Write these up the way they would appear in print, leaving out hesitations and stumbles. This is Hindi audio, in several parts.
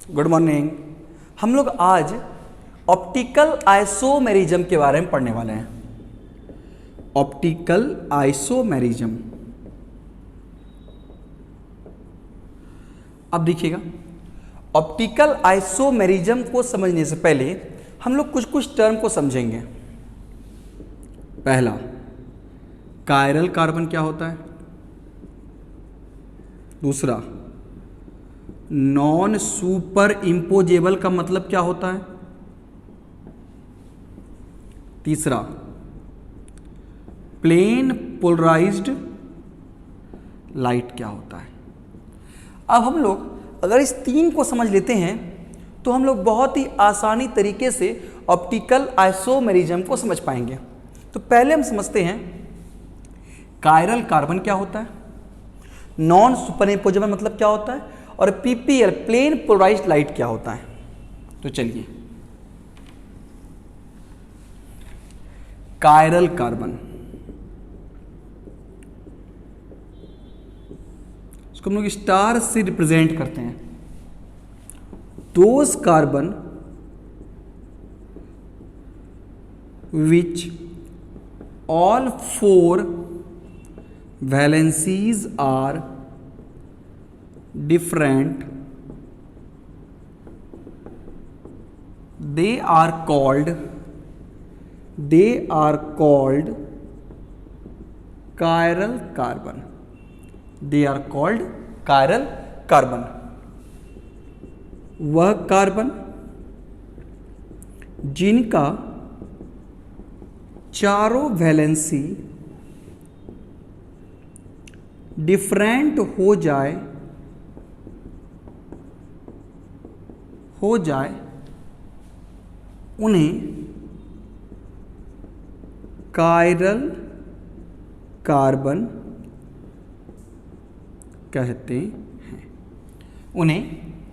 Good morning. हम लोग आज ऑप्टिकल आइसोमेरिज्म के बारे में पढ़ने वाले हैं। Optical isomerism. अब देखिएगा, ऑप्टिकल आइसोमेरिज्म को समझने से पहले हम लोग कुछ टर्म को समझेंगे। पहला, कायरल कार्बन क्या होता है। दूसरा, नॉन सुपर इम्पोजेबल का मतलब क्या होता है। तीसरा, प्लेन पोलराइज्ड लाइट क्या होता है। अब हम लोग अगर इस तीन को समझ लेते हैं तो हम लोग बहुत ही आसानी तरीके से ऑप्टिकल आइसोमेरिज्म को समझ पाएंगे। तो पहले हम समझते हैं कायरल कार्बन क्या होता है, नॉन सुपर इम्पोजेबल मतलब क्या होता है, और पीपीएल प्लेन पोलराइज्ड लाइट क्या होता है। तो चलिए, कायरल कार्बन, इसको हम लोग स्टार से रिप्रेजेंट करते हैं। Those carbon which all four valencies are different, they are called chiral carbon. They are called chiral carbon. वह कार्बन जिनका चारों वैलेंसी डिफरेंट हो जाए उन्हें कायरल कार्बन कहते हैं। उन्हें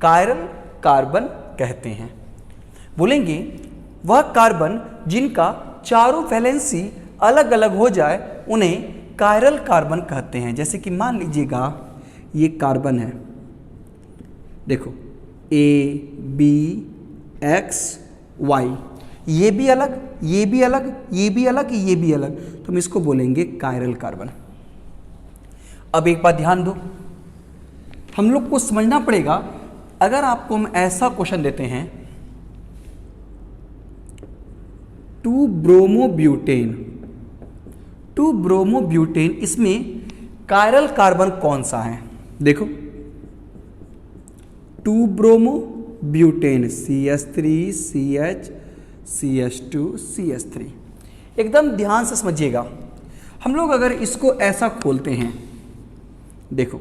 कायरल कार्बन कहते हैं। बोलेंगे वह कार्बन जिनका चारों वैलेंसी अलग अलग हो जाए उन्हें कायरल कार्बन कहते हैं। जैसे कि मान लीजिएगा ये कार्बन है, देखो A B X Y, ये भी अलग, ये भी अलग, ये भी अलग, ये भी अलग, तो हम इसको बोलेंगे कायरल कार्बन। अब एक बात ध्यान दो, हम लोग को समझना पड़ेगा, अगर आपको हम ऐसा क्वेश्चन देते हैं 2 ब्रोमोब्यूटेन, इसमें कायरल कार्बन कौन सा है। देखो 2 bromobutane CH3 CH CH2 CH3, एकदम ध्यान से समझिएगा। हम लोग अगर इसको ऐसा खोलते हैं, देखो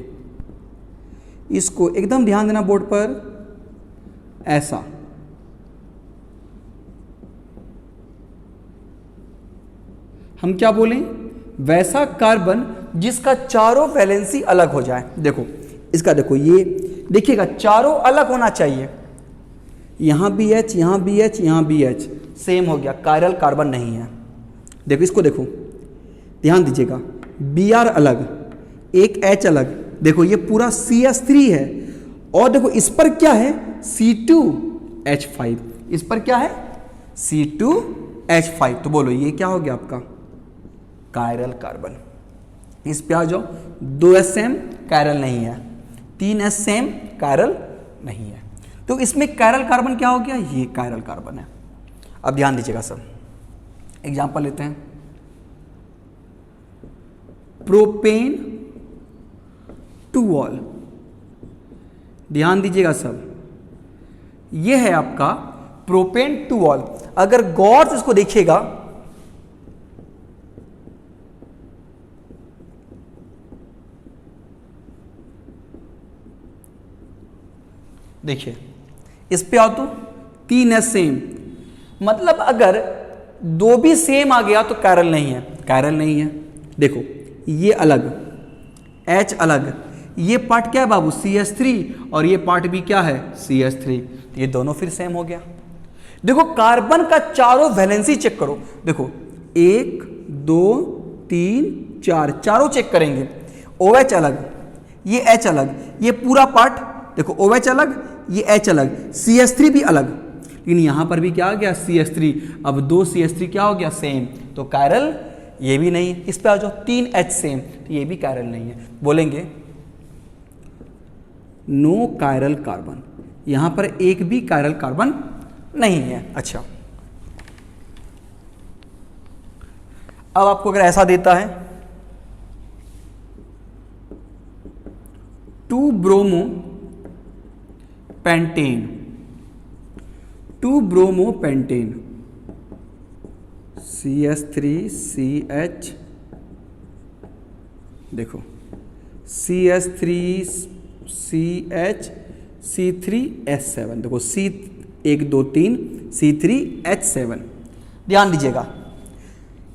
इसको एकदम ध्यान देना बोर्ड पर, ऐसा हम क्या बोलें, वैसा कार्बन जिसका चारों वैलेंसी अलग हो जाए। देखो इसका, देखो ये देखिएगा चारों अलग होना चाहिए, यहां भी H, यहां भी H, यहां भी H, सेम हो गया, कायरल कार्बन नहीं है। देखो इसको, देखो ध्यान दीजिएगा, Br अलग, एक H अलग, देखो ये पूरा CH3 है, और देखो इस पर क्या है C2H5, इस पर क्या है C2H5। तो बोलो ये क्या हो गया आपका कायरल कार्बन। इस पे आ जाओ, 2H सेम कायरल नहीं है, 3H सेम कायरल नहीं है, तो इसमें कायरल कार्बन क्या हो गया, ये कायरल कार्बन है। अब ध्यान दीजिएगा सब, एग्जांपल लेते हैं, प्रोपेन टूऑल, ध्यान दीजिएगा सब, ये है आपका प्रोपेन टूऑल। अगर गौर से इसको देखिएगा, देखिए इस पे आओ तो 3H सेम, मतलब अगर दो भी सेम आ गया तो कायरल नहीं है, कायरल नहीं है। देखो ये अलग, H अलग, ये पार्ट क्या है बाबू CH3, और ये पार्ट भी क्या है CH3, ये दोनों फिर सेम हो गया। देखो कार्बन का चारों वैलेंसी चेक करो, देखो 1 2 3 4, चारों चेक करेंगे, OH अलग, ये H अलग, ये पूरा पार्ट देखो OH अलग, ये H अलग, CH3 भी अलग, लेकिन यहां पर भी क्या आ गया CH3। अब 2 CH3 क्या हो गया सेम, तो कायरल ये भी नहीं है। इस पे आ जाओ 3 H सेम, तो ये भी कायरल नहीं है। बोलेंगे नो कायरल कार्बन, यहां पर एक भी कायरल कार्बन नहीं है। अच्छा, अब आपको अगर ऐसा देता है 2 bromo pentane, 2 bromo pentane CH3CH, देखो CH3CH C3H7, देखो C1 2 3 C3H7। ध्यान दीजिएगा,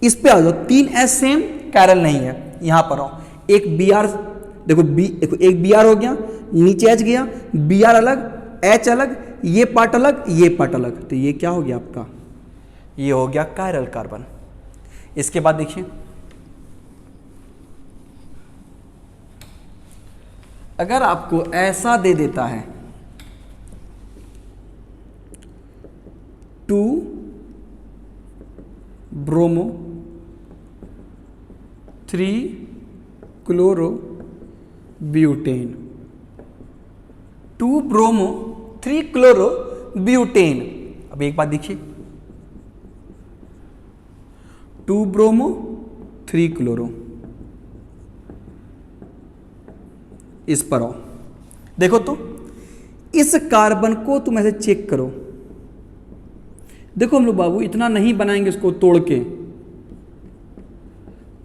इस पे आ जाओ 3H सेम, कायरल नहीं है। यहां पर आओ, एक Br, देखो देखो एक Br हो गया, नीचे H गया, Br अलग, H अलग, ये पार्ट अलग, ये पार्ट अलग, तो ये क्या हो गया आपका, ये हो गया कायरल कार्बन। इसके बाद देखिए, अगर आपको ऐसा दे देता है 2 bromo 3 chloro butane, 2 bromo 3 chloro butane. अब एक बात देखिए, 2 ब्रोमो 3 क्लोरो, इस पर आओ, देखो तो इस कार्बन को तुम ऐसे चेक करो। देखो हम लोग बाबू इतना नहीं बनाएंगे इसको तोड़ के,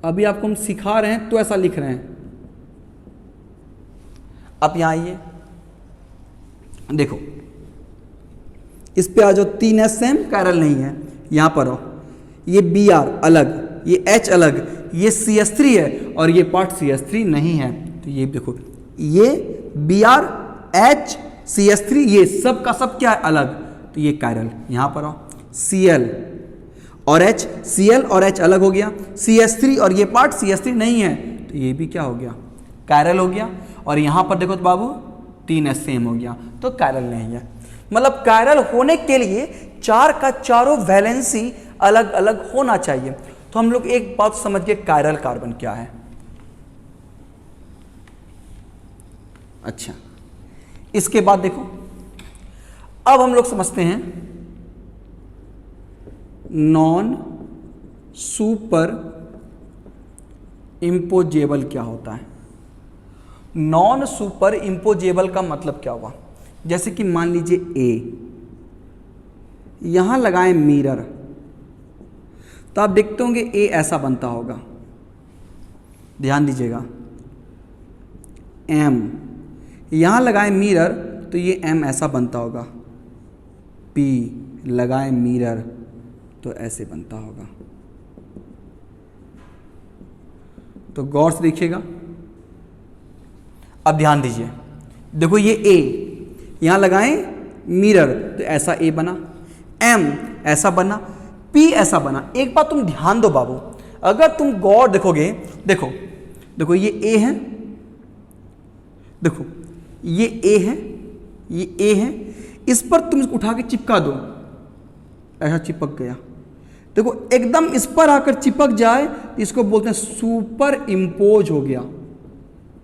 अभी आपको हम सिखा रहे हैं तो ऐसा लिख रहे हैं। आप यहां आइए, देखो इस पे आ जाओ 3H सेम, कायरल नहीं है। यहां पर आओ, ये Br अलग, ये H अलग, ये CH3 है और ये पार्ट CH3 नहीं है। तो ये देखो, ये Br H CH3 ये सब का सब क्या है अलग, तो ये कायरल। यहां पर आओ, Cl और H, Cl और H अलग हो गया, CH3 और ये पार्ट CH3 नहीं है, तो ये भी क्या हो गया, कायरल हो गया। और यहां पर देखो तो बाबू 3H सेम हो गया, तो कायरल नहीं है। मतलब कायरल होने के लिए 4 का चारों वैलेंसी अलग अलग होना चाहिए। तो हम लोग एक बात समझ गए, कायरल कार्बन क्या है। अच्छा, इसके बाद देखो, अब हम लोग समझते हैं नॉन सुपर इंपोजेबल क्या होता है। नॉन सुपर इंपोजेबल का मतलब क्या हुआ, जैसे कि मान लीजिए A, यहां लगाएं मिरर, तो आप देखते होंगे A ऐसा बनता होगा। ध्यान दीजिएगा, M, यहां लगाएं मिरर तो ये M ऐसा बनता होगा, P लगाएं मिरर तो ऐसे बनता होगा। तो गौर से देखिएगा, अब ध्यान दीजिए, देखो ये A, यहां लगाएं मिरर तो ऐसा A बना, M ऐसा बना, P ऐसा बना। एक बात तुम ध्यान दो बाबू, अगर तुम गौर देखोगे, देखो देखो ये A है, देखो ये A है, ये A है, इस पर तुम इसको उठा के चिपका दो, ऐसा चिपक गया। देखो एकदम इस पर आकर चिपक जाए, इसको बोलते हैं सुपर इंपोज हो गया,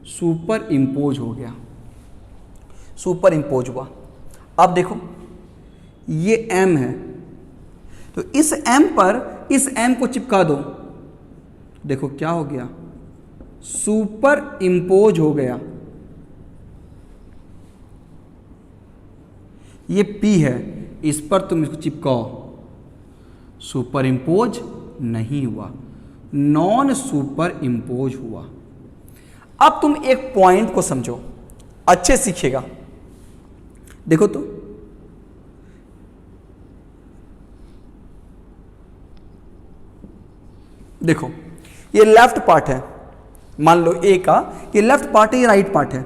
सुपर इंपोज हो गया, सुपर इंपोज हुआ। अब देखो ये M है, तो इस M पर इस M को चिपका दो, देखो क्या हो गया, सुपर इंपोज हो गया। ये P है, इस पर तुम इसको चिपकाओ, सुपर इंपोज नहीं हुआ, नॉन सुपर इंपोज हुआ। अब तुम एक पॉइंट को समझो, अच्छे सीखिएगा। देखो तो देखो ये लेफ्ट पार्ट है, मान लो A का ये लेफ्ट पार्ट है, ये राइट पार्ट है,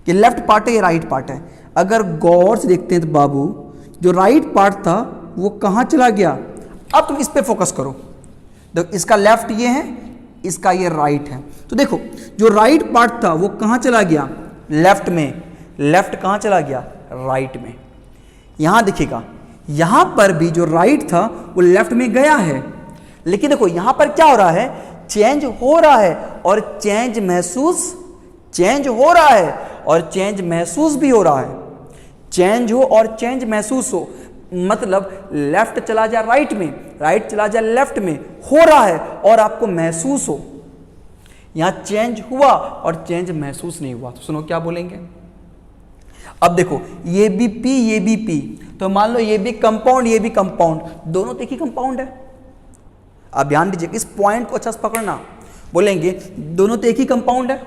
ये लेफ्ट पार्ट है, ये राइट पार्ट है। अगर गौर से देखते हैं तो बाबू जो राइट पार्ट था वो कहां चला गया। अब तुम इस पे फोकस करो, देखो इसका लेफ्ट ये है, इसका ये राइट है, तो देखो जो राइट पार्ट था वो कहां चला गया, लेफ्ट में, लेफ्ट कहाँ चला गया, राइट में। यहां देखिएगा, यहां पर भी जो राइट था वो लेफ्ट में गया है, लेकिन देखो यहां पर क्या हो रहा है, चेंज हो रहा है और चेंज महसूस, चेंज हो रहा है और चेंज महसूस भी हो रहा है। चेंज हो और चेंज महसूस हो मतलब लेफ्ट चला जाए राइट में, राइट चला जाए लेफ्ट में, हो रहा है और आपको महसूस हो। यहां चेंज हुआ और चेंज महसूस नहीं हुआ, तो सुनो क्या बोलेंगे। अब देखो ये भी पी, ये भी पी, तो मान लो ये भी कंपाउंड, ये भी कंपाउंड, दोनों तो एक ही कंपाउंड है। आप ध्यान दीजिए, इस पॉइंट को अच्छा से पकड़ना। बोलेंगे दोनों तो एक ही कंपाउंड है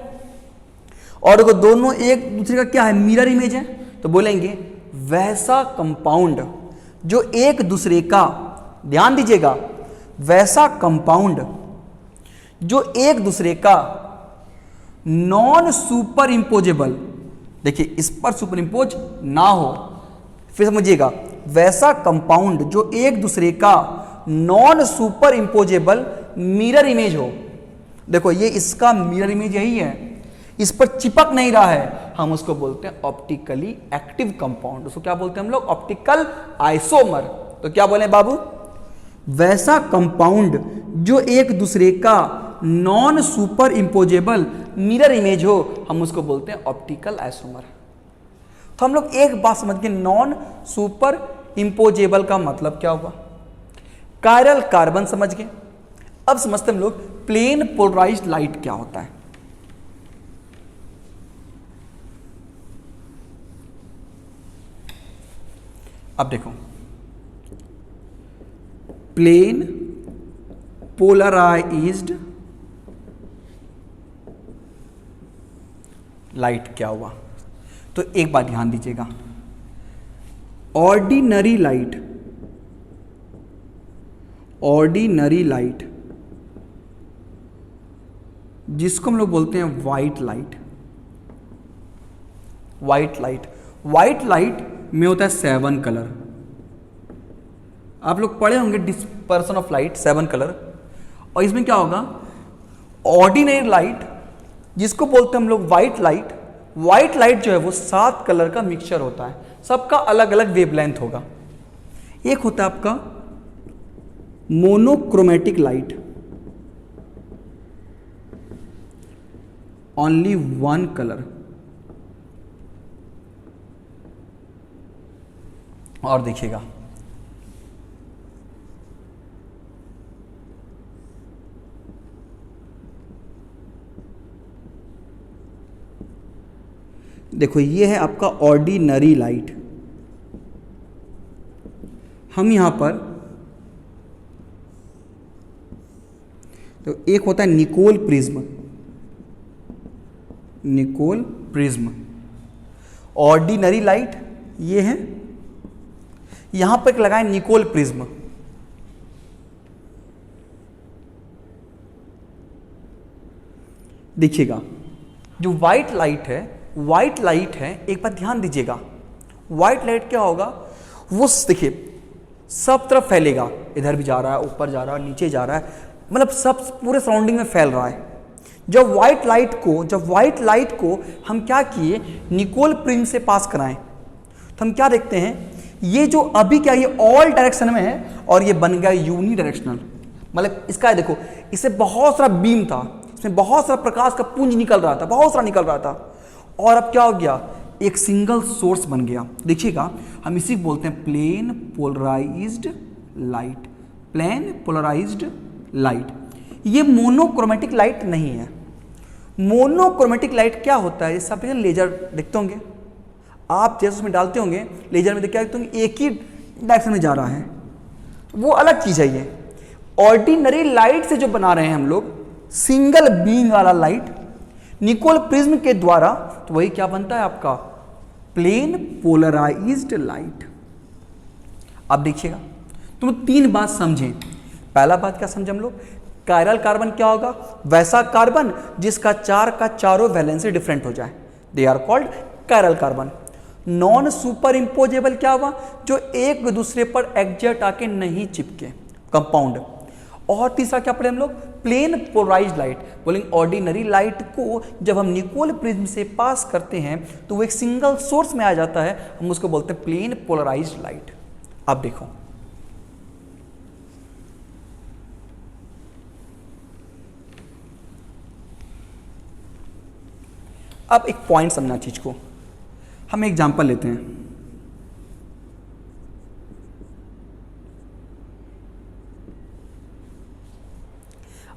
और देखो दोनों एक दूसरे का क्या है, मिरर इमेज है, तो बोलेंगे वैसा कंपाउंड जो एक दूसरे का, ध्यान दीजिएगा, वैसा कंपाउंड जो एक दूसरे का नॉन सुपर इंपोजेबल, देखिए इस पर सुपर इंपोज ना हो, फिर समझिएगा, वैसा कंपाउंड जो एक दूसरे का नॉन सुपर इंपोजेबल मिरर इमेज हो। देखो ये इसका मिरर इमेज यही है, इस पर चिपक नहीं रहा है, हम उसको बोलते हैं ऑप्टिकली एक्टिव कंपाउंड। उसको क्या बोलते हैं हम लोग, ऑप्टिकल आइसोमर। तो क्या बोले बाबू, वैसा कंपाउंड जो एक दूसरे का नॉन सुपर इंपोजेबल मिरर इमेज हो, हम उसको बोलते हैं ऑप्टिकल आइसोमर। तो हम लोग एक बात समझ गए, नॉन सुपर इंपोजेबल का मतलब क्या हुआ, कायरल कार्बन समझ गए। अब समझते हम लोग प्लेन पोलराइज्ड लाइट क्या होता है। अब देखो प्लेन पोलराइज्ड लाइट क्या हुआ, तो एक बात ध्यान दीजिएगा, ऑर्डिनरी लाइट, ऑर्डिनरी लाइट जिसको हम लोग बोलते हैं white light, white light, white light में होता है 7 कलर। आप लोग पढ़े होंगे डिस्पर्सन ऑफ लाइट, 7 कलर। और इसमें क्या होगा, ऑर्डिनरी लाइट जिसको बोलते हैं हम लोग व्हाइट लाइट, व्हाइट लाइट जो है वो 7 कलर का मिक्सचर होता है, सबका अलग अलग वेवलेंथ होगा। एक होता है आपका मोनोक्रोमेटिक लाइट, ओनली 1 कलर। और देखिएगा देखो ये है आपका ऑर्डिनरी लाइट। हम यहां पर तो एक होता है Nicol prism, Nicol prism, ordinary light ये है, यहां पर लगाएं निकोल प्रिज्म। देखिएगा जो व्हाइट लाइट है, व्हाइट लाइट है, एक बात ध्यान दीजिएगा, व्हाइट लाइट क्या होगा, वो देखिए सब तरफ फैलेगा, इधर भी जा रहा है, ऊपर जा रहा है, नीचे जा रहा है, मतलब सब पूरे सराउंडिंग में फैल रहा है। जब व्हाइट लाइट को हम क्या किए, निकोल प्रिज्म से पास कराएं, तो हम क्या देखते हैं, ये जो अभी क्या ये ऑल डायरेक्शन में है और ये बन गया यूनी डायरेक्शनल। मतलब इसका देखो, इससे बहुत सारा बीम था, इसमें बहुत सारा प्रकाश का पुंज निकल रहा था, बहुत सारा निकल रहा था, और अब क्या हो गया, एक सिंगल सोर्स बन गया। देखिएगा हम इसी को बोलते हैं plane polarised light, plane polarised light. ये मोनोक्रोमेटिक लाइट नहीं है। मोनोक्रोमेटिक लाइट क्या होता है, जैसे आप लेजर देखते होंगे, आप जैसे उसमें डालते होंगे लेजर में, क्या देखते होंगे एक ही डायरेक्शन में जा रहा है, वो अलग चीज है। ये ऑर्डिनरी लाइट से जो बना रहे हैं हम लोग, सिंगल बीम वाला लाइट निकोल प्रिज्म के द्वारा, तो वही क्या बनता है आपका प्लेन पोलराइज्ड लाइट। अब देखिएगा तुम 3 बात समझें। पहला बात क्या समझे हम लोग, कायरल कार्बन क्या होगा, वैसा कार्बन जिसका 4 का चारों वैलेंसी डिफरेंट हो जाए, they are called chiral carbon. Non superimposable क्या हुआ, जो एक दूसरे पर एग्जैक्ट आके नहीं चिपके, कंपाउंड। और तीसरा क्या पढ़े हम लोग, प्लेन पोलराइज्ड लाइट। बोलेंगे ऑर्डिनरी लाइट को जब हम निकोल प्रिज्म से पास करते हैं तो वो एक सिंगल सोर्स में आ जाता है, हम उसको बोलते हैं प्लेन पोलराइज्ड लाइट। अब देखो, अब एक पॉइंट समझना चीज को, हम एग्जांपल लेते हैं।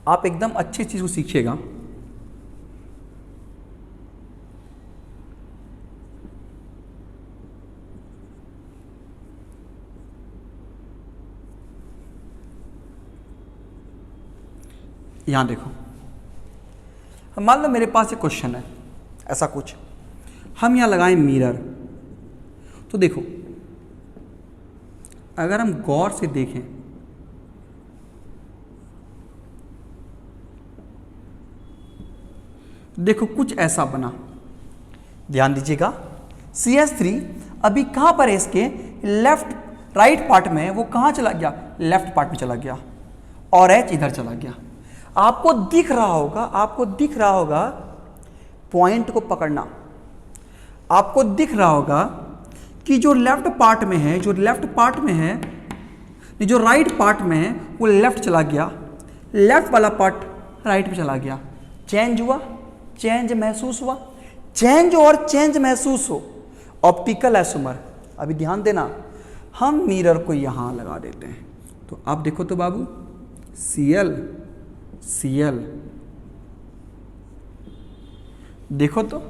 आप एकदम अच्छी चीज को सीखिएगा। यहां देखो, मान लो मेरे पास एक क्वेश्चन है ऐसा कुछ, हम यहां लगाएं मिरर, तो देखो अगर हम गौर से देखें देखो कुछ ऐसा बना। ध्यान दीजिएगा, CH3 अभी कहां पर है, इसके लेफ्ट राइट पार्ट में, वो कहां चला गया, लेफ्ट पार्ट में चला गया, और H इधर चला गया। आपको दिख रहा होगा पॉइंट को पकड़ना, आपको दिख रहा होगा कि जो लेफ्ट पार्ट में है, जो राइट पार्ट में है वो लेफ्ट चला गया, लेफ्ट वाला पार्ट राइट में चला गया। चेंज हुआ, चेंज महसूस हुआ, चेंज और चेंज महसूस हो, ऑप्टिकल आइसोमर। अभी ध्यान देना, हम मिरर को यहां लगा देते हैं, तो आप देखो तो बाबू, Cl देखो तो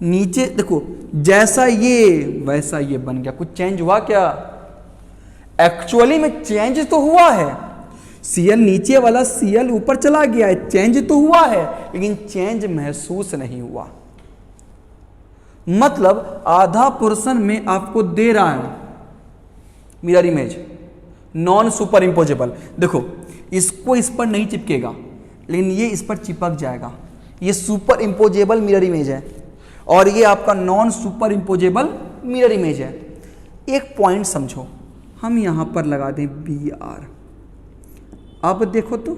नीचे देखो, जैसा ये वैसा ये बन गया। कुछ चेंज हुआ क्या? एक्चुअली में चेंज तो हुआ है, Cl नीचे वाला Cl ऊपर चला गया है, चेंज तो हुआ है, लेकिन चेंज महसूस नहीं हुआ। मतलब आधा पोर्शन में आपको दे रहा है मिरर इमेज, नॉन सुपर इंपोजेबल। देखो इसको इस पर नहीं चिपकेगा, लेकिन ये इस पर चिपक जाएगा। ये सुपर इंपोजेबल मिरर इमेज है और ये आपका नॉन सुपर इंपोजेबल मिरर इमेज है। एक पॉइंट समझो, हम यहां पर लगा दें Br। अब देखो तो,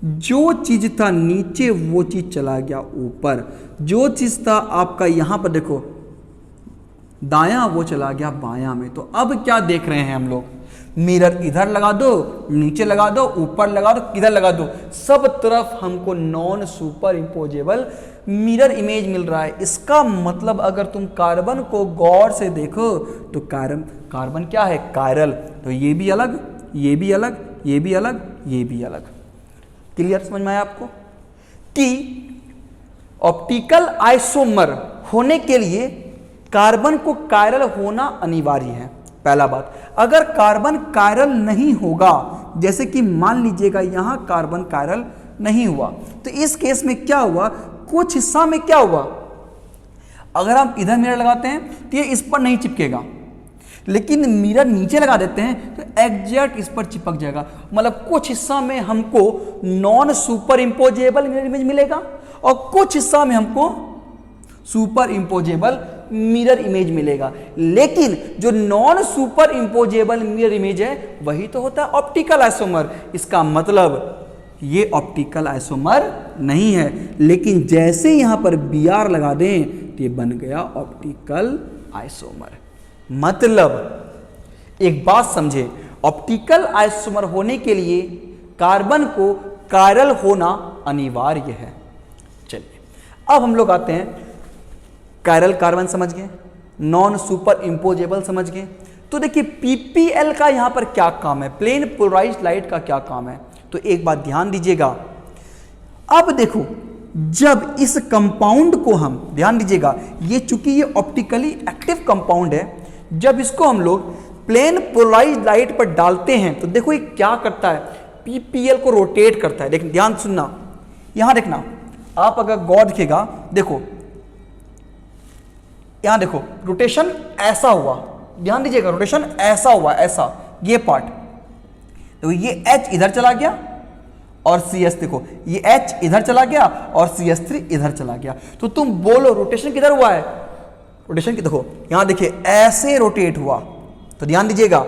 जो चीज था नीचे वो चीज चला गया ऊपर, जो चीज था आपका यहां पर देखो दायां वो चला गया बायां में। तो अब क्या देख रहे हैं हम लोग, मिरर इधर लगा दो, नीचे लगा दो, ऊपर लगा दो, किधर लगा दो, सब तरफ हमको नॉन सुपर इंपोजेबल मिरर इमेज मिल रहा है। इसका मतलब अगर तुम कार्बन को गौर से देखो तो कार्बन क्या है, कायरल। तो ये भी अलग, ये भी अलग, ये भी अलग, ये भी अलग। क्लियर समझ में आया आपको कि ऑप्टिकल आइसोमर होने के लिए कार्बन को कायरल होना अनिवार्य है। पहला बात, अगर कार्बन कायरल नहीं होगा, जैसे कि मान लीजिएगा यहां कार्बन कायरल नहीं हुआ, तो इस केस में क्या हुआ, कुछ हिस्सा में क्या हुआ, अगर हम इधर मिरर लगाते हैं तो ये इस पर नहीं चिपकेगा, लेकिन मिरर नीचे लगा देते हैं तो एग्जैक्ट इस पर चिपक जाएगा। मतलब कुछ हिस्सा में हमको नॉन सुपर इंपोजेबल मिरर इमेज मिलेगा और कुछ हिस्सा में हमको सुपर इंपोजेबल मिरर इमेज मिलेगा। लेकिन जो नॉन सुपर इंपोजेबल मिरर इमेज है वही तो होता है ऑप्टिकल आइसोमर। इसका मतलब ये ऑप्टिकल आइसोमर नहीं है, लेकिन जैसे यहां पर Br लगा दें तो ये बन गया ऑप्टिकल आइसोमर। मतलब एक बात समझे, ऑप्टिकल आइसोमर होने के लिए कार्बन को कायरल होना अनिवार्य है। चलिए अब हम लोग आते हैं, कायरल कार्बन समझ गए, नॉन सुपर इंपोजेबल समझ गए। तो देखिए पीपीएल का यहां पर क्या काम है, प्लेन पोलराइज्ड लाइट का क्या काम है। तो एक बात ध्यान दीजिएगा, अब देखो जब इस कंपाउंड को हम, ध्यान दीजिएगा ये चूंकि ये ऑप्टिकली एक्टिव कंपाउंड है, जब इसको हम लोग प्लेन पोलराइज्ड लाइट पर डालते हैं तो देखो ये क्या करता है, पीपीएल को रोटेट करता है। लेकिन ध्यान सुनना, यहां देखना, आप अगर गौर दिखेगा, देखो यहां देखो रोटेशन ऐसा हुआ, ध्यान दीजिएगा रोटेशन ऐसा हुआ, ऐसा ये पार्ट, तो ये H इधर चला गया और CH देखो ये H इधर चला गया और CH3 इधर चला गया। तो तुम बोलो रोटेशन किधर हुआ है, रोटेशन की देखो यहां देखिए ऐसे रोटेट हुआ। तो ध्यान दीजिएगा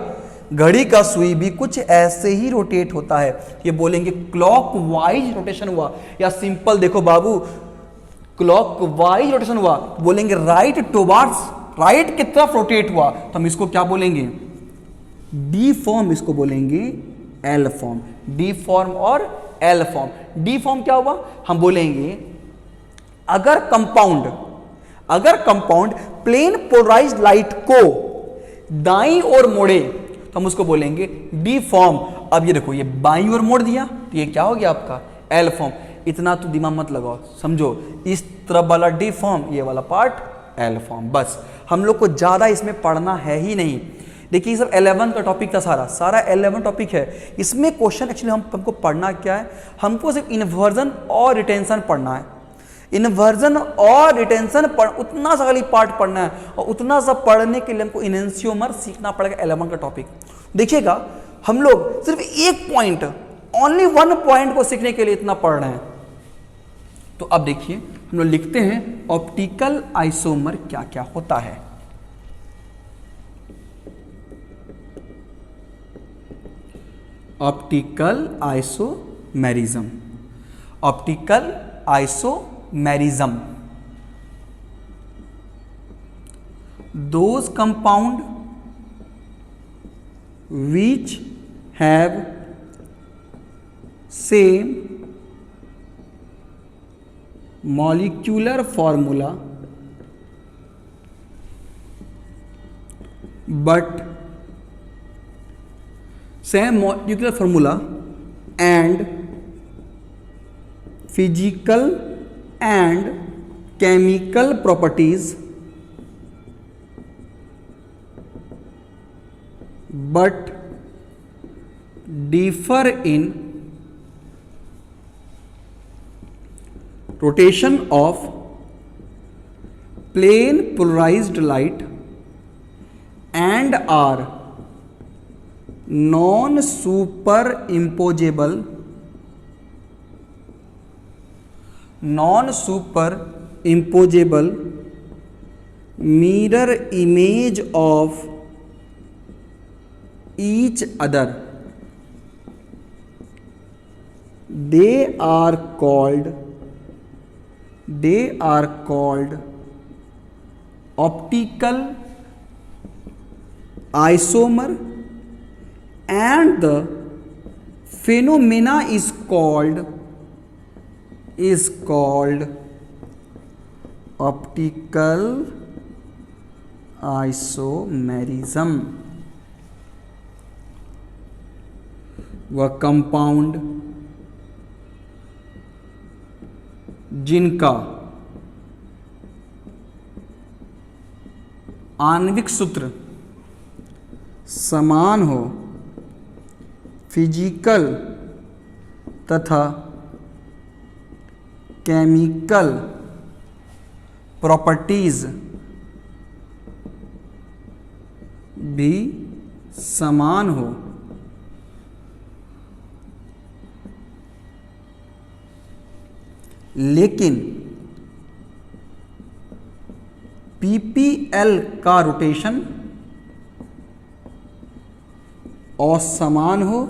घड़ी का सुई भी कुछ ऐसे ही रोटेट होता है। ये बोलेंगे क्लॉकवाइज रोटेशन हुआ, या सिंपल देखो बाबू क्लॉकवाइज रोटेशन हुआ, बोलेंगे राइट टुवर्ड्स, राइट की तरफ रोटेट हुआ, तो हम इसको क्या बोलेंगे, डी फॉर्म, इसको बोलेंगे एल फॉर्म। डी फॉर्म और एल फॉर्म। डी फॉर्म क्या हुआ, हम बोलेंगे अगर कंपाउंड प्लेन पोलराइज्ड लाइट को दाईं ओर मोड़े तो हम उसको बोलेंगे डी फॉर्म। अब ये देखो, ये बाईं ओर मोड़ दिया तो ये क्या हो गया आपका एल फॉर्म। इतना तो दिमाग मत लगाओ, समझो इस तरफ वाला डी फॉर्म, ये वाला पार्ट एल फॉर्म। बस हम लोग को ज्यादा इसमें पढ़ना है ही नहीं। देखिए सब 11 का टॉपिक था, सारा 11 टॉपिक है। इसमें क्वेश्चन एक्चुअली हमको पढ़ना क्या है, हमको सिर्फ इन्वर्जन और रिटेंशन पढ़ना है। इन्वर्जन और रिटेंशन उतना सा खाली पार्ट पढ़ना है, और उतना सा पढ़ने के लिए हमको इनेंशियोमर सीखना पड़ेगा 11 का टॉपिक। देखिएगा हम लोग सिर्फ एक पॉइंट, ओनली 1 पॉइंट को सीखने के लिए इतना पढ़ रहे हैं। तो अब देखिए हम लोग लिखते हैं ऑप्टिकल आइसोमर क्या क्या होता है। Optical isomerism. Optical isomerism, those compound which have same molecular formula but same molecular formula and physical and chemical properties but differ in rotation of plane polarized light and are non-superimposable mirror image of each other. They are called optical isomer, and the phenomena is called optical isomerism। वह कंपाउंड जिनका आणविक सूत्र समान हो, फिजिकल तथा केमिकल प्रॉपर्टीज भी समान हो, लेकिन पीपीएल का रोटेशन असमान हो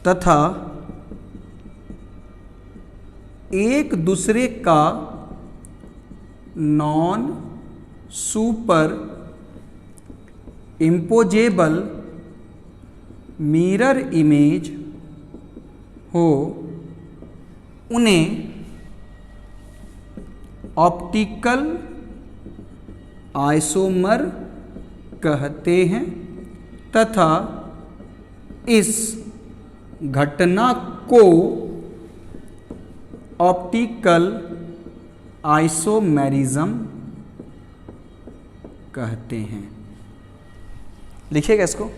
तथा एक दूसरे का non super imposable mirror image हो, उन्हें ऑप्टिकल आइसोमर कहते हैं तथा इस घटना को ऑप्टिकल आइसोमेरिज्म कहते हैं। लिखिएगा इसको।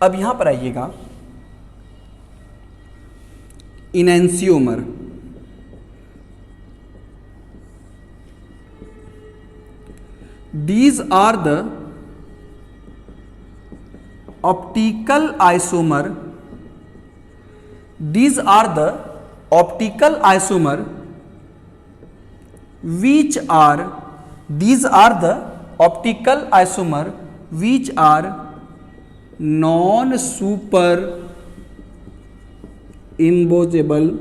अब यहां पर आइएगा, enantiomer. these are the optical isomer, these are the optical isomer which are, these are the optical isomer which are non superimposable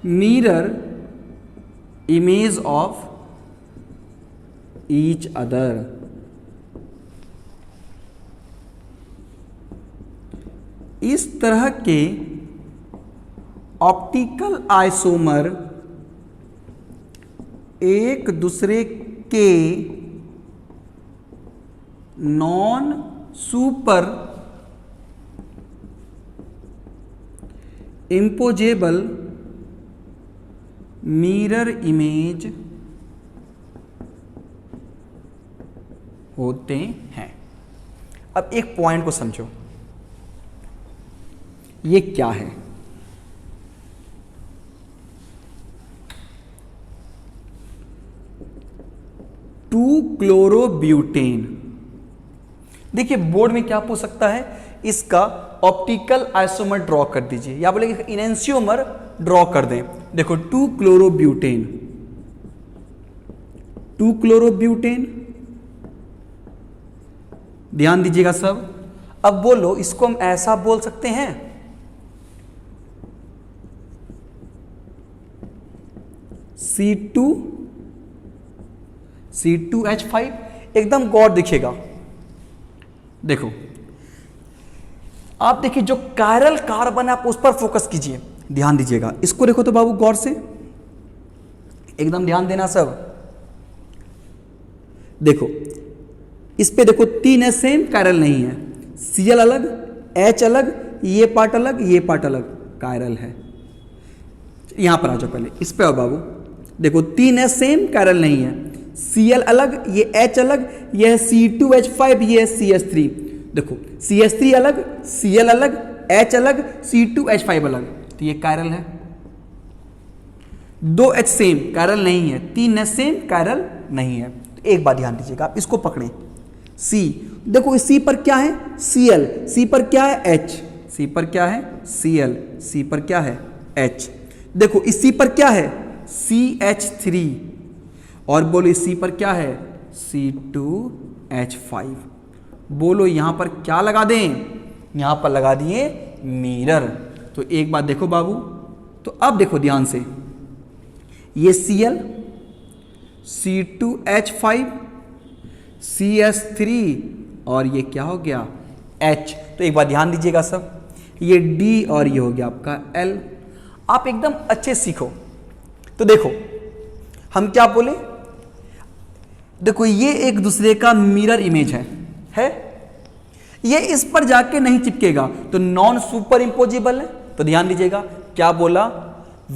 mirror image of each other. इस तरह के ऑप्टिकल आइसोमर एक दूसरे के non super imposable mirror image होते हैं। अब एक पॉइंट को समझो, ये क्या है? To chlorobutane. देखिए बोर्ड में क्या पूछ सकता है, इसका ऑप्टिकल आइसोमर ड्रॉ कर दीजिए, या बोलेंगे इनेंशियोमर ड्रॉ कर दें। देखो टू क्लोरोब्यूटेन, टू क्लोरोब्यूटेन, ध्यान दीजिएगा सब। अब बोलो इसको हम ऐसा बोल सकते हैं, C2H5, एकदम गौर दिखेगा। देखो आप देखिए जो कायरल कार्बन है आप उस पर फोकस कीजिए, ध्यान दीजिएगा। इसको देखो तो बाबू गौर से, एकदम ध्यान देना सब। देखो इस पे देखो 3 सेम कायरल नहीं है, Cl अलग, H अलग, ये पार्ट अलग, ये पार्ट अलग, कायरल है। यहां पर आ जाओ पहले, इस पे आओ बाबू। देखो 3 सेम कायरल नहीं है, Cl अलग, ये H अलग, ये है C2H5, ये है CH3। देखो CH3 अलग, Cl अलग, H अलग, C2H5 अलग, तो ये कायरल है। 2 H सेम कायरल नहीं है, 3 H सेम कायरल नहीं है। तो एक बात ध्यान दीजिएगा, आप इसको पकड़ें। C, देखो इस C पर क्या है Cl, C पर क्या है H, C पर क्या है Cl, C पर क्या है H। देखो इस C पर क्या है CH3, और बोलो इस C पर क्या है C2H5। बोलो यहां पर क्या लगा दें, यहां पर लगा दिए मिरर। तो एक बात देखो बाबू, तो अब देखो ध्यान से, ये Cl, C2H5, CH3 और ये क्या हो गया H। तो एक बात ध्यान दीजिएगा सब, ये D और ये हो गया आपका L। आप एकदम अच्छे सीखो। तो देखो हम क्या बोले, देखो ये एक दूसरे का मिरर इमेज है, ये इस पर जाके नहीं चिपकेगा, तो नॉन सुपर इम्पोजिबल है। तो ध्यान दीजिएगा क्या बोला,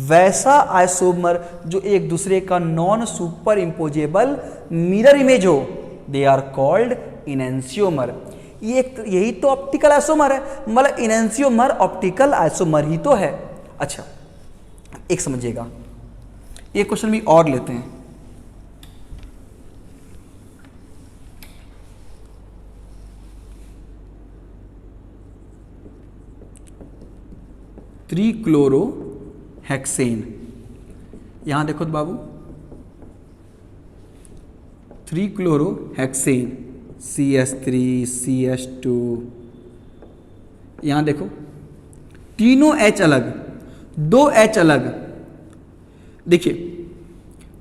वैसा आइसोमर जो एक दूसरे का non super imposable mirror image हो, दे आर कॉल्ड इनेंशियोमर। यही तो ऑप्टिकल आइसोमर है, मतलब इनेंशियोमर ऑप्टिकल आइसोमर ही तो है। अच्छा एक समझिएगा, एक क्वेश्चन भी और लेते हैं। त्रिक्लोरोहेक्सेन, यहां देखो तो बाबू, त्रिक्लोरोहेक्सेन CH3 CH2, यहां देखो तीनों H अलग, 2 H अलग। देखिए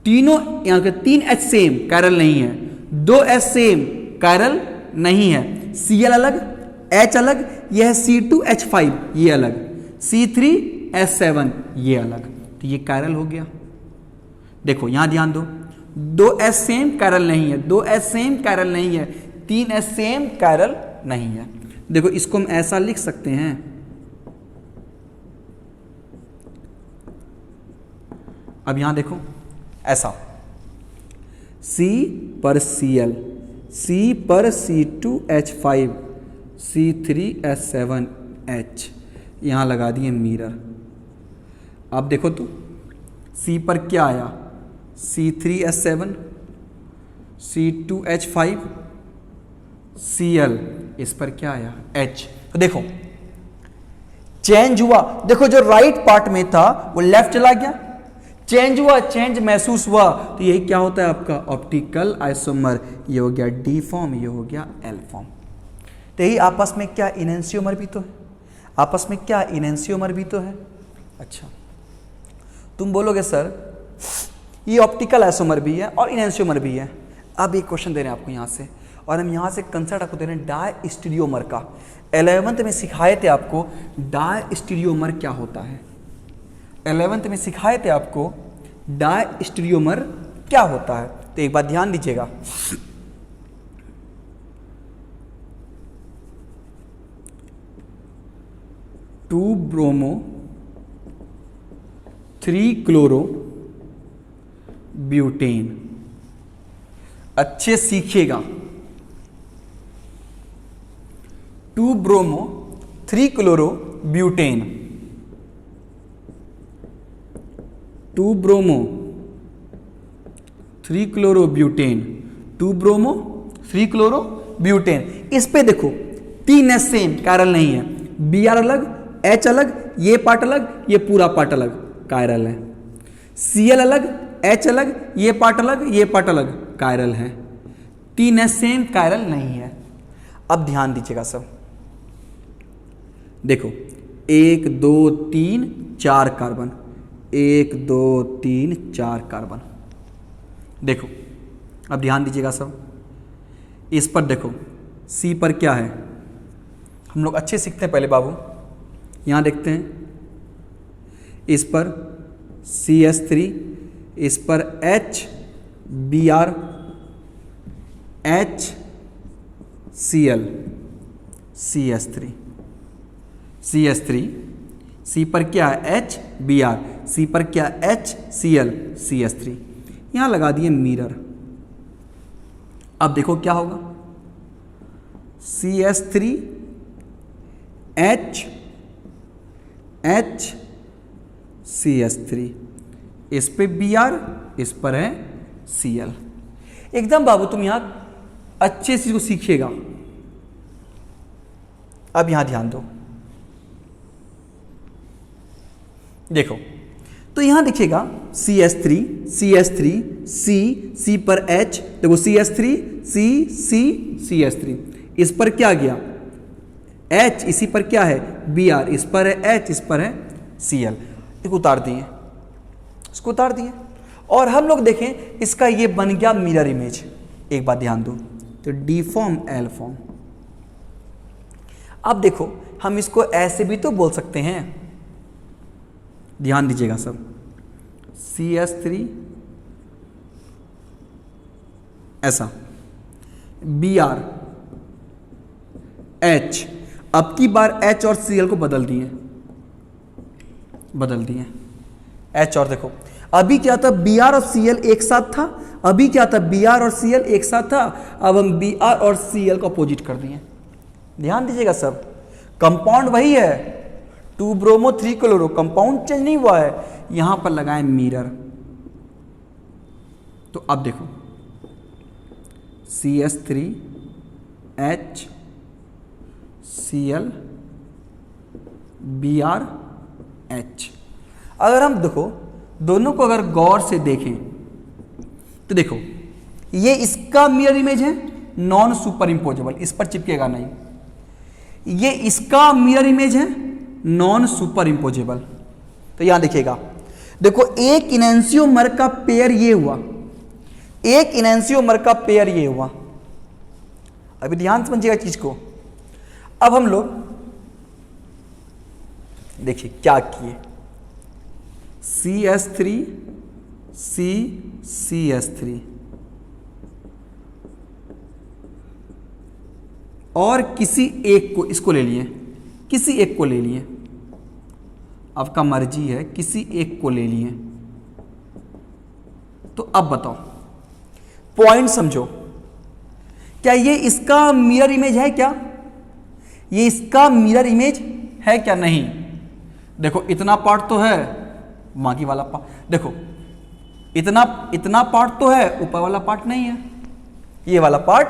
तीनों यहां के 3 H सेम कायरल नहीं है, 2 H सेम कायरल नहीं है, Cl अलग, H अलग, यह है C2H5 ये अलग, C3H7 ये अलग, तो ये कायरल हो गया। देखो यहां ध्यान दो, 2 H सेम कायरल नहीं है, 2 H सेम कायरल नहीं है, 3 H सेम कायरल नहीं है। देखो इसको हम ऐसा लिख सकते हैं, अब यहां देखो ऐसा, C पर Cl, C पर C2H5, C3H7H, यहां लगा दिए मिरर। अब देखो तो C पर क्या आया C3H7, C2H5 Cl, इस पर क्या आया H। तो देखो चेंज हुआ, देखो जो राइट पार्ट में था वो लेफ्ट चला गया, चेंज हुआ, चेंज महसूस हुआ, तो यही क्या होता है आपका ऑप्टिकल आइसोमर। ये हो गया डी फॉर्म, ये हो गया एल फॉर्म। तो यही आपस में क्या इनेंसियोमर भी तो है, आपस में क्या इनेंसियोमर भी तो है। अच्छा तुम बोलोगे सर ये ऑप्टिकल आइसोमर भी है और इनेंसियोमर भी है। अब एक क्वेश्चन दे रहे हैं आपको यहाँ से, और हम यहाँ से कंसेप्ट आपको दे रहे हैं डायस्टीरियोमर का। 11th में सिखाए थे आपको डायस्टीरियोमर क्या होता है, 11th में सिखाए थे आपको डायस्टीरियोमर क्या होता है। तो एक बात ध्यान दीजिएगा, टू ब्रोमो 3 क्लोरो ब्यूटेन। अच्छे सीखिएगा, 2 bromo 3 chloro butane, 2 bromo 3 chloro butane, 2 bromo 3 chloro butane. इस पे देखो 3 एस सेम कायरल नहीं है, Br अलग, H अलग, ये पार्ट अलग, ये पूरा पार्ट अलग कायरल है, Cl अलग, H अलग, ये पार्ट अलग, ये पार्ट अलग कायरल है, 3 एस सेम कायरल नहीं है। अब ध्यान दीजिएगा सब, देखो 1 2 3 4 कार्बन, 1 2 3 4 कार्बन। देखो अब ध्यान दीजिएगा सब, इस पर देखो C पर क्या है, हम लोग अच्छे सीखते हैं पहले बाबू। यहाँ देखते हैं इस पर CS3, इस पर H Br H Cl CS3, CS3, C पर क्या है H Br, C पर क्या H Cl CS3। यहाँ लगा दिए मिरर। अब देखो क्या होगा, CS3 H H CS3, इस पे Br, इस पर है Cl। एकदम बाबू तुम यहाँ अच्छे से इसको सीखिएगा। अब यहां ध्यान दो, देखो तो यहां देखिएगा CS3 CS3 C पर H, देखो CS3 C CS3, इस पर क्या गया H, इसी पर क्या है Br, इस पर है H, इस पर है Cl। इसको उतार दिए, इसको उतार दिए, और हम लोग देखें इसका ये बन गया मिरर इमेज। एक बात ध्यान दो, तो डी फॉर्म एल फॉर्म। अब देखो हम इसको ऐसे भी तो बोल सकते हैं, ध्यान दीजिएगा सब, CS3 ऐसा, Br H, अब की बार H और Cl को बदल दिए H, और देखो अभी क्या था Br और Cl एक साथ था, अभी क्या था Br और Cl एक साथ था, अब हम Br और Cl को अपोजिट कर दिए। ध्यान दीजिएगा सब, कंपाउंड वही है, 2 ब्रोमो 3 क्लोरो, कंपाउंड चेंज नहीं हुआ है, यहां पर लगाएं मिरर। तो अब देखो CS3 H Cl Br H। अगर हम देखो दोनों को अगर गौर से देखें तो देखो ये इसका मिरर इमेज है, नॉन सुपर इंपोजेबल, इस पर चिपकेगा नहीं। ये इसका मिरर इमेज है, नॉन सुपर इंपोजेबल। तो यहां देखिएगा, देखो एक इनेंसियोमर का पेयर ये हुआ, एक इनेंसियोमर का पेयर ये हुआ। अभी ध्यान समझिएगा चीज को। अब हम लोग देखिए क्या किए, CS3 CS3 और किसी एक को, इसको ले लिए, किसी एक को ले लिए, आपका मर्जी है, किसी एक को ले लिए। तो अब बताओ, पॉइंट समझो, क्या ये इसका मिरर इमेज है क्या? ये इसका मिरर इमेज है क्या? नहीं। देखो इतना पार्ट तो है, बाकी वाला पार्ट देखो, इतना पार्ट तो है, ऊपर वाला पार्ट नहीं है। ये वाला पार्ट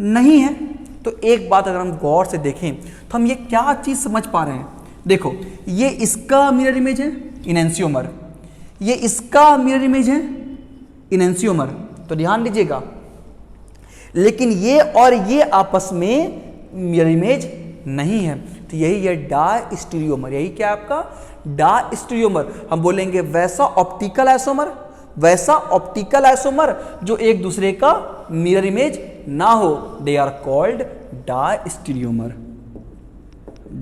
नहीं है। तो एक बात अगर हम गौर से देखें तो हम ये क्या चीज समझ पा रहे हैं, देखो ये इसका मिरर इमेज है इनेंशियोमर, ये इसका मिरर इमेज है इनेंशियोमर, तो ध्यान दीजिएगा। लेकिन ये और ये आपस में मिरर इमेज नहीं है, तो यही है डायस्टीरियोमर। यही क्या है आपका डायस्टीरियोमर। हम बोलेंगे वैसा ऑप्टिकल आइसोमर, वैसा ऑप्टिकल आइसोमर जो एक दूसरे का मिरर इमेज ना हो, they are called diastereomer.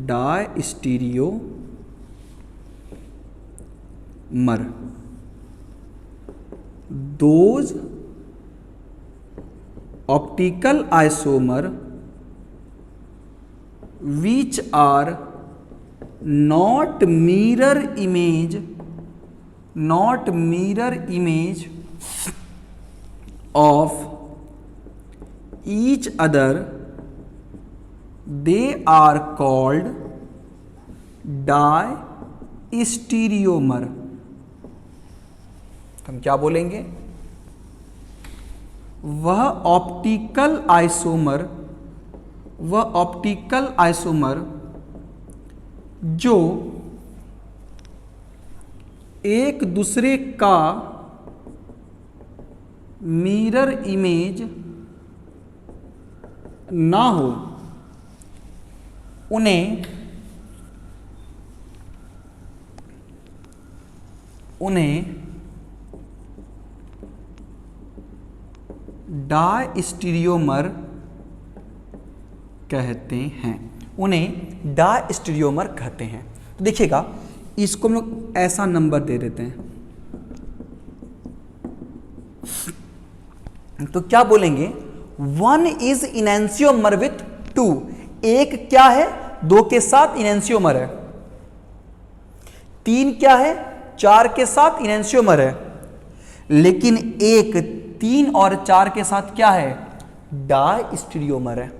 Diastereomer, those optical isomer which are not mirror image of each other, they are called diastereomer. हम क्या बोलेंगे, वह ऑप्टिकल आइसोमर जो एक दूसरे का मिरर इमेज ना हो, उन्हें डायस्टीरियोमर कहते हैं। उन्हें डायस्टीरियोमर कहते हैं। तो देखिएगा, इसको हम लोग ऐसा नंबर दे देते हैं, तो क्या बोलेंगे, 1 इज इनेंशियोमर विथ 2। एक क्या है, 2 के साथ इनेंशियोमर है। 3 क्या है, 4 के साथ इनेंशियोमर है। लेकिन एक 3 और 4 के साथ क्या है, डायस्टीरियोमर है।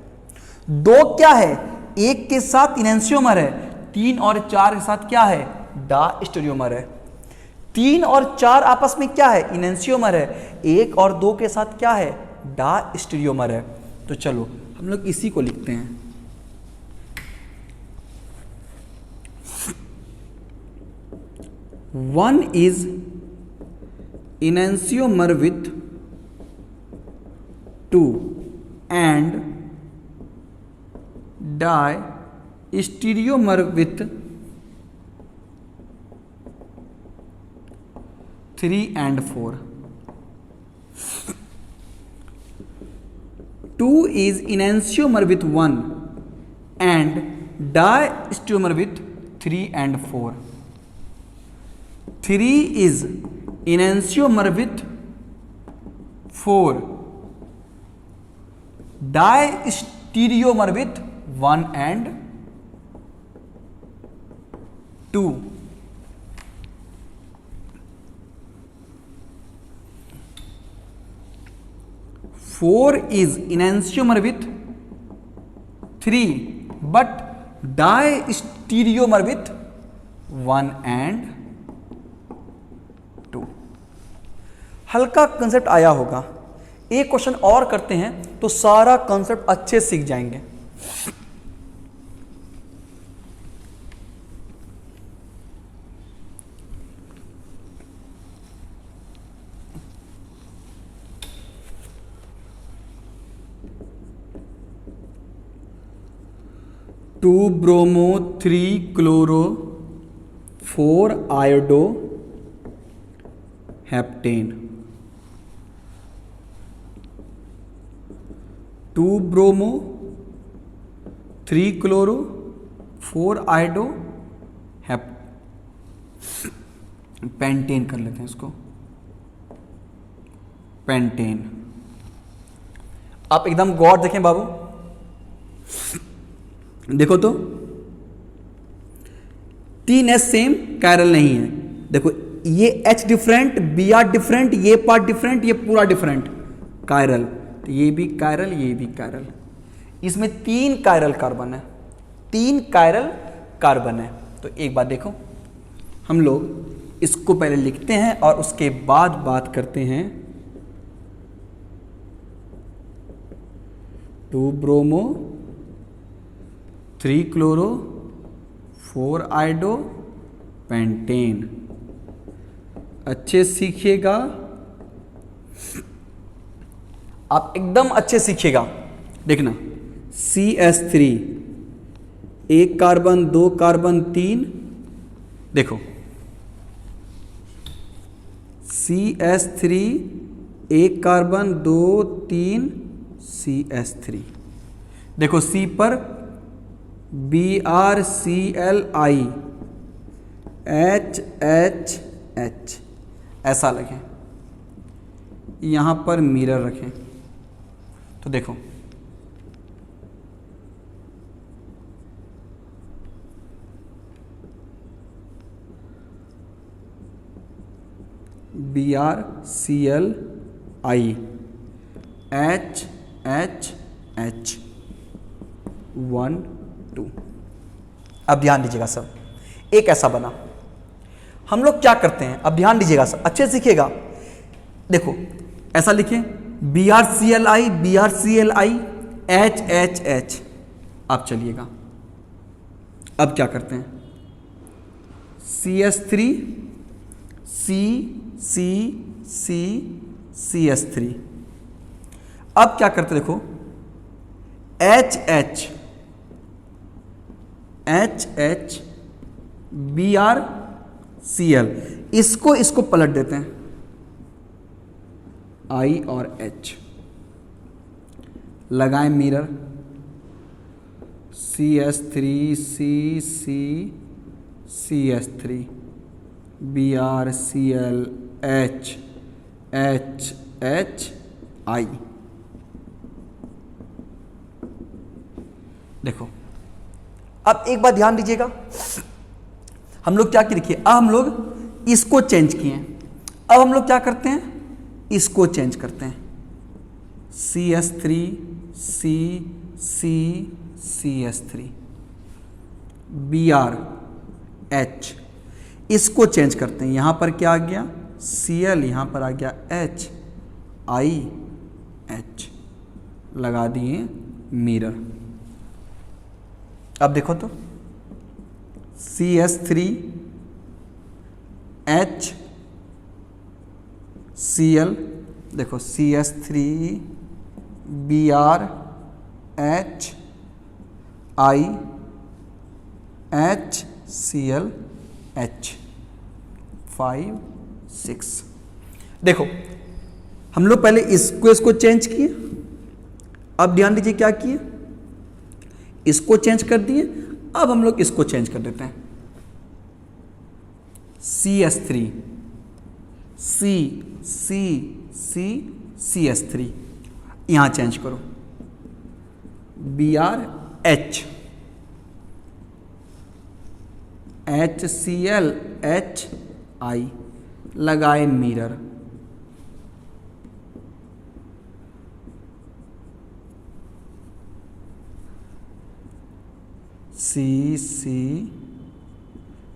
2 क्या है, 1 के साथ इनेंशियोमर है। 3 और 4 के साथ क्या है, डायस्टीरियोमर है। 3 और 4 आपस में क्या है, इनेंशियोमर है। 1 और 2 के साथ क्या है, डायस्टीरियोमर है। तो चलो हम लोग इसी को लिखते हैं। One is enantiomer with 2 and diastereomer with 3 and 4. 2 is enantiomer with 1 and diastereomer with 3 and 4. 3 is enantiomer with 4, diastereomer with 1 and 2. 4 is enantiomer with 3 but diastereomer with 1 and 2। हल्का कंसेप्ट आया होगा। एक क्वेश्चन और करते हैं तो सारा कंसेप्ट अच्छे सीख जाएंगे। To bromo 3 chloro 4 iodo heptane. 2 bromo 3 chloro 4 iodo pentane कर लेते हैं इसको, पेंटेन। आप एकदम गौर देखें बाबू, देखो तो 3S सेम कायरल नहीं है। देखो ये H डिफरेंट, Br डिफरेंट, ये पार्ट डिफरेंट, ये पूरा डिफरेंट कायरल। तो ये भी कायरल, ये भी कायरल। इसमें 3 कायरल कार्बन है, 3 कायरल कार्बन है। तो एक बात देखो, हम लोग इसको पहले लिखते हैं और उसके बाद बात करते हैं 2 ब्रोमो 3 क्लोरो 4 आइडो पेंटेन। अच्छे सीखिएगा, आप एकदम अच्छे सीखिएगा। देखना CH3 1 कार्बन 2 कार्बन 3, देखो CH3 1 कार्बन 2 3 CH3, देखो C पर BrClI HHH ऐसा लिखें, यहाँ पर मिरर रखें तो देखो BrClI HHH 1 2। अब ध्यान दीजिएगा सब, एक ऐसा बना। हम लोग क्या करते हैं, अब ध्यान दीजिएगा सब, अच्छे सीखिएगा। देखो ऐसा लिखें BrClI HHH। अब चलिएगा, अब क्या करते हैं CH3 CH3। अब क्या करते देखो HH BrCl, इसको पलट देते हैं I और H, लगाएं mirror CH3 CH3 BrCl HHI। देखो अब एक बात ध्यान दीजिएगा, हम लोग क्या किए, अब हम लोग इसको चेंज किए हैं। अब हम लोग क्या करते हैं, इसको चेंज करते हैं CH3 CH3 BrH, इसको चेंज करते हैं। यहां पर क्या आ गया Cl, यहां पर आ गया HIH, लगा दिए मिरर। अब देखो तो CH3 HCl, देखो CH3 BrH I HCl H 5 6। देखो हम लोग पहले इसको चेंज किए, अब ध्यान दीजिए क्या किए, इसको चेंज कर दिए। अब हम लोग इसको चेंज कर देते हैं CH3 CH3, यहां चेंज करो BrH HCl HI, लगाए mirror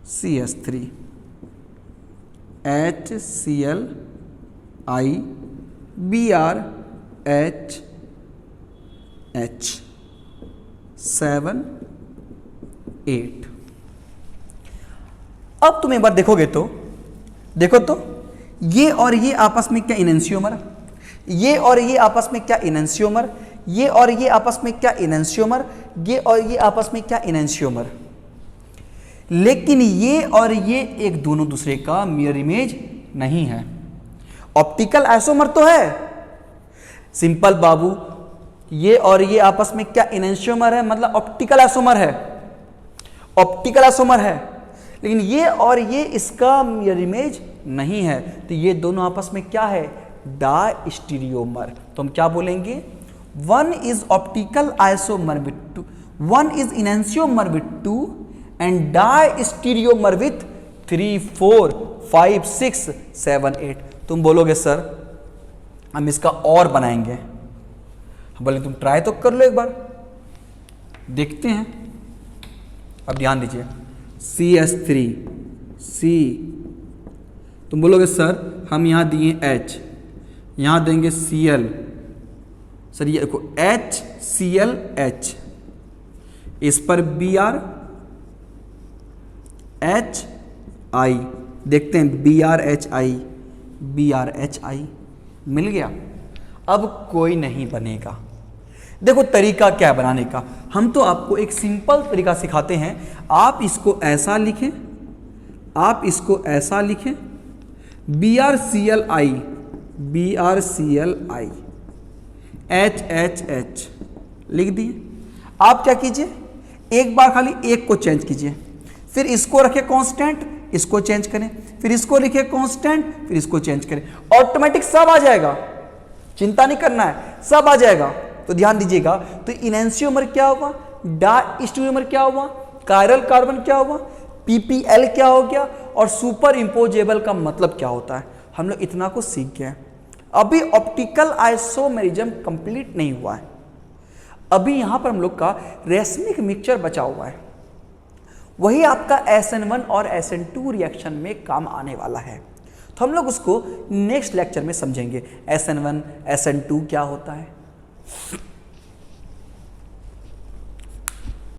CH3 HCl I BrH H 7 8। अब तुम एक बार देखोगे तो देखो तो ये और ये आपस में क्या इनेंशियोमर, ये और ये आपस में क्या इनेंशियोमर, ये और ये आपस में क्या इनेंशियोमर, ये और ये आपस में क्या इनेंशियोमर। लेकिन ये और ये एक दोनों दूसरे का मिरर इमेज नहीं है। ऑप्टिकल आइसोमर तो है सिंपल बाबू, ये और ये आपस में क्या इनेंशियोमर है, मतलब ऑप्टिकल आइसोमर है, ऑप्टिकल आइसोमर है। लेकिन ये और ये इसका मिरर इमेज नहीं है, तो ये दोनों आपस में क्या है, डायस्टीरियोमर। तो हम क्या बोलेंगे, one is optical isomer with two, one is enantiomer with 2 and diastereomer with 3 4 5 6 7 8। तुम बोलोगे सर हम इसका और बनाएंगे, बोले तुम ट्राई तो कर लो एक बार, देखते हैं। अब ध्यान दीजिए CH3 C, तुम बोलोगे सर हम यहां दिए H, यहां देंगे Cl, सर ये देखो HClH, इस पर Br HI, देखते हैं BrHI मिल गया। अब कोई नहीं बनेगा। देखो तरीका क्या है बनाने का, हम तो आपको एक सिंपल तरीका सिखाते हैं। आप इसको ऐसा लिखें, आप इसको ऐसा लिखें, BrClI HHH लिख दिए। आप क्या कीजिए, एक बार खाली एक को चेंज कीजिए, फिर इसको रखें कांस्टेंट, इसको चेंज करें, फिर इसको लिखे कांस्टेंट, फिर इसको चेंज करें, ऑटोमेटिक सब आ जाएगा, चिंता नहीं करना है, सब आ जाएगा। तो ध्यान दीजिएगा, तो इनेंशियोमर क्या हुआ, डायस्टेरियोमर क्या हुआ, कायरल कार्बन क्या हुआ, PPL क्या हो गया, और सुपर इंपोजेबल का मतलब क्या होता है, हम लोग इतना को सीख गए। अभी ऑप्टिकल आइसोमेरिज्म कंप्लीट नहीं हुआ है, अभी यहां पर हम लोग का रेसमिक मिक्सचर बचा हुआ है, वही आपका SN1 और SN2 रिएक्शन में काम आने वाला है। तो हम लोग उसको नेक्स्ट लेक्चर में समझेंगे, SN1 SN2 क्या होता है।